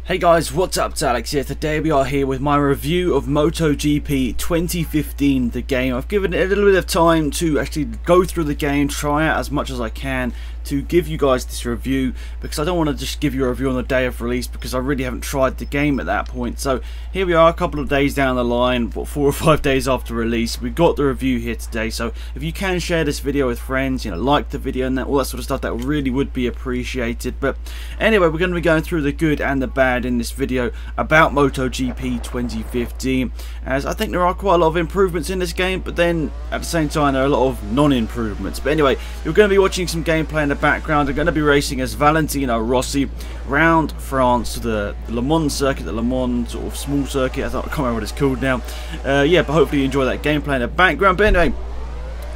Hey guys, what's up? It's Alex here. Today we are here with my review of MotoGP 2015, the game. I've given it a little bit of time to actually go through the game, try it as much as I can to give you guys this review, because I don't want to just give you a review on the day of release because I really haven't tried the game at that point. So here we are, a couple of days down the line, what, 4 or 5 days after release. We've got the review here today, so if you can share this video with friends, you know, like the video and that, all that sort of stuff, that really would be appreciated. But anyway, we're going to be going through the good and the bad in this video about MotoGP 2015, as I think there are quite a lot of improvements in this game, but then at the same time there are a lot of non-improvements. But anyway, you're going to be watching some gameplay in the background. I'm going to be racing as Valentino Rossi round France to the Le Mans circuit, the Le Mans sort of small circuit. I can't remember what it's called now. Yeah, but hopefully you enjoy that gameplay in the background. But anyway,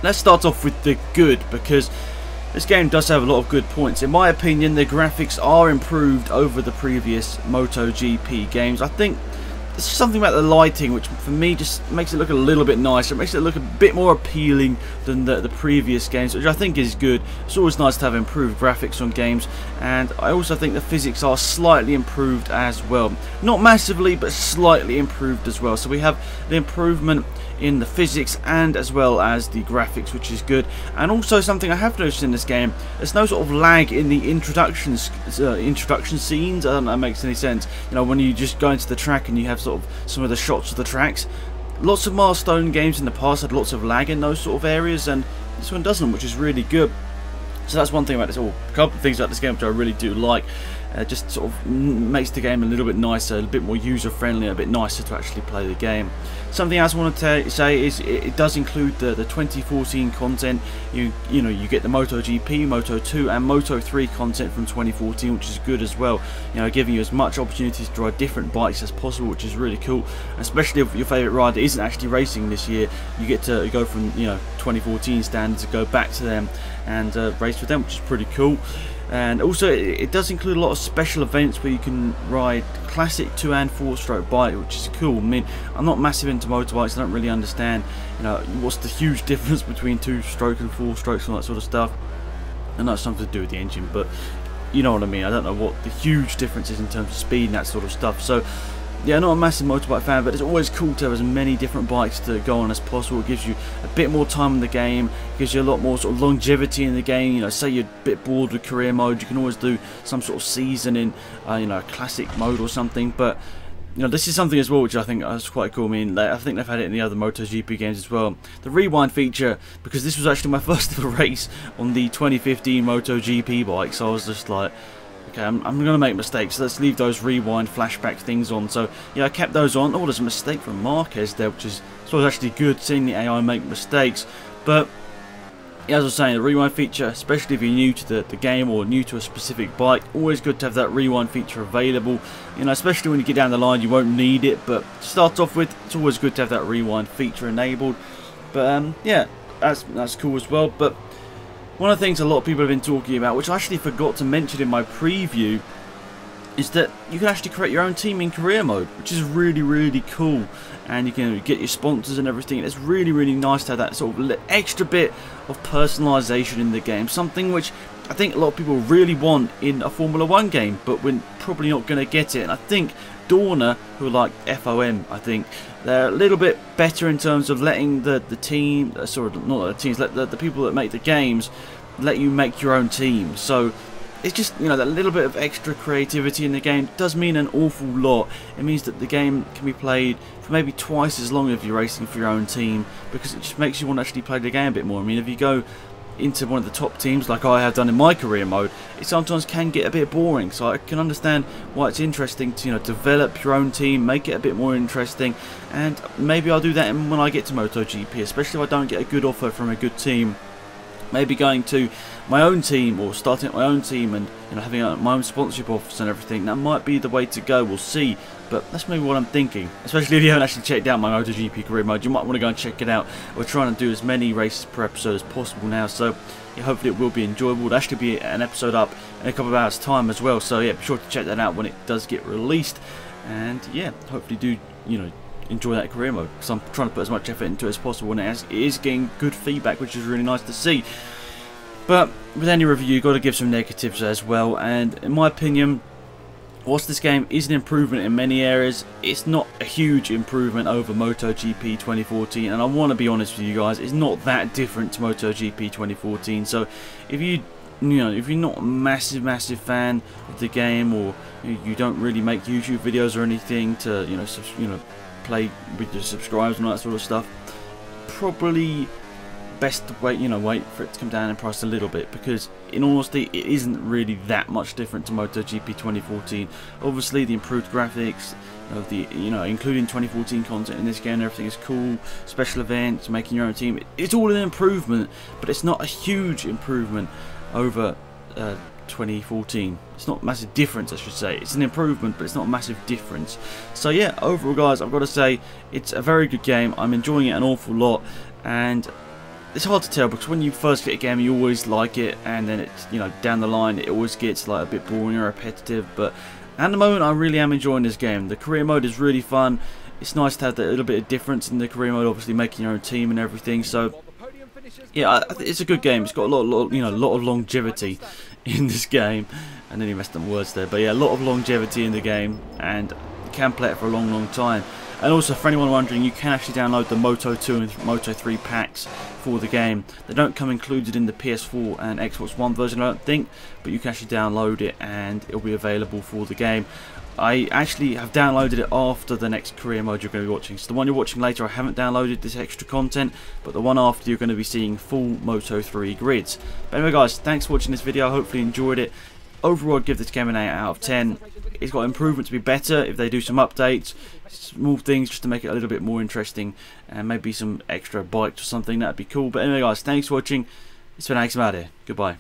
let's start off with the good, because this game does have a lot of good points. In my opinion, the graphics are improved over the previous MotoGP games. I think there's something about the lighting which for me just makes it look a little bit nicer. It makes it look a bit more appealing than the previous games, which I think is good. It's always nice to have improved graphics on games, and I also think the physics are slightly improved as well. Not massively, but slightly improved as well. So we have the improvement in the physics and as well as the graphics, which is good. And also something I have noticed in this game, there's no sort of lag in the introduction scenes. I don't know if that makes any sense. You know, when you just go into the track and you have sort of some of the shots of the tracks. Lots of milestone games in the past had lots of lag in those sort of areas, and this one doesn't, which is really good. So that's one thing about this, or a couple of things about this game which I really do like. Just sort of makes the game a little bit nicer, a bit more user friendly, a bit nicer to actually play the game. Something else I want to say is it does include the 2014 content. You know, you get the MotoGP, Moto2 and Moto3 content from 2014, which is good as well. You know, giving you as much opportunities to ride different bikes as possible, which is really cool. Especially if your favourite rider isn't actually racing this year, you get to go from 2014 standards to go back to them and race with them, which is pretty cool. And also it does include a lot of special events where you can ride classic 2 and 4 stroke bike, which is cool. I mean, I'm not massive into motorbikes, I don't really understand, what's the huge difference between 2 stroke and 4 strokes and all that sort of stuff. I know it's something to do with the engine, but you know what I mean. I don't know what the huge difference is in terms of speed and that sort of stuff. So yeah, not a massive motorbike fan, but it's always cool to have as many different bikes to go on as possible. It gives you a bit more time in the game, it gives you a lot more sort of longevity in the game. Say you're a bit bored with career mode, you can always do some sort of season in a classic mode or something. But this is something as well which I think is quite cool. I mean, I think they've had it in the other MotoGP games as well. The rewind feature, because this was actually my first ever race on the 2015 MotoGP bike, so I was just like, okay, I'm going to make mistakes, so let's leave those rewind flashback things on. So yeah, I kept those on. Oh, there's a mistake from Marquez there, which is sort of actually good, seeing the AI make mistakes. But yeah, as I was saying, the rewind feature, especially if you're new to the game or new to a specific bike, always good to have that rewind feature available. Especially when you get down the line, you won't need it, but to start off with, it's always good to have that rewind feature enabled. But yeah, that's cool as well. But one of the things a lot of people have been talking about, which I actually forgot to mention in my preview, is that you can actually create your own team in career mode, which is really, really cool. And you can get your sponsors and everything. And it's really, really nice to have that sort of extra bit of personalisation in the game. Something which I think a lot of people really want in a Formula 1 game, but we're probably not going to get it. And I think Dorna, who are like FOM, I think they're a little bit better in terms of letting the team, sorry, not the teams, let the people that make the games let you make your own team. So it's just, that little bit of extra creativity in the game does mean an awful lot. It means that the game can be played for maybe twice as long if you're racing for your own team, because it just makes you want to actually play the game a bit more. I mean, if you go into one of the top teams like I have done in my career mode, it sometimes can get a bit boring. So I can understand why it's interesting to develop your own team, make it a bit more interesting, and maybe I'll do that when I get to MotoGP, especially if I don't get a good offer from a good team. Maybe going to my own team or starting at my own team and having my own sponsorship office and everything, that might be the way to go. We'll see, but that's maybe what I'm thinking. Especially if you haven't actually checked out my MotoGP career mode, you might want to go and check it out. We're trying to do as many races per episode as possible now, so yeah, hopefully it will be enjoyable. There'll actually be an episode up in a couple of hours time as well, so yeah, be sure to check that out when it does get released. And yeah, hopefully do enjoy that career mode, because I'm trying to put as much effort into it as possible, and it is getting good feedback, which is really nice to see. But with any review, you've got to give some negatives as well, and in my opinion, whilst this game is an improvement in many areas, it's not a huge improvement over MotoGP 2014, and I want to be honest with you guys, it's not that different to MotoGP 2014. So if you're not a massive fan of the game, or you don't really make YouTube videos or anything to play with your subscribers and all that sort of stuff, probably best to wait for it to come down in price a little bit, because in all honesty it isn't really that much different to MotoGP 2014. Obviously the improved graphics of the including 2014 content in this game and everything is cool, special events, making your own team, it's all an improvement, but it's not a huge improvement over 2014. It's not a massive difference, I should say. It's an improvement, but it's not a massive difference. So yeah, overall guys, I've got to say it's a very good game. I'm enjoying it an awful lot, and it's hard to tell because when you first get a game you always like it, and then it's down the line it always gets like a bit boring or repetitive. But at the moment I really am enjoying this game. The career mode is really fun. It's nice to have that little bit of difference in the career mode, obviously making your own team and everything. So yeah, it's a good game. It's got a lot of longevity in this game. I nearly messed up words there, but yeah, a lot of longevity in the game, and you can play it for a long time. And also, for anyone wondering, you can actually download the Moto 2 and Moto 3 packs for the game. They don't come included in the PS4 and Xbox One version, I don't think, but you can actually download it and it'll be available for the game. I actually have downloaded it after the next career mode you're going to be watching. So the one you're watching later, I haven't downloaded this extra content, but the one after you're going to be seeing full Moto 3 grids. But anyway guys, thanks for watching this video. I hopefully enjoyed it. Overall, I'd give this game an 8 out of 10. It's got improvement to be better if they do some updates, small things just to make it a little bit more interesting, and maybe some extra bikes or something. That'd be cool. But anyway guys, thanks for watching. It's been AlexZAfRo. Goodbye.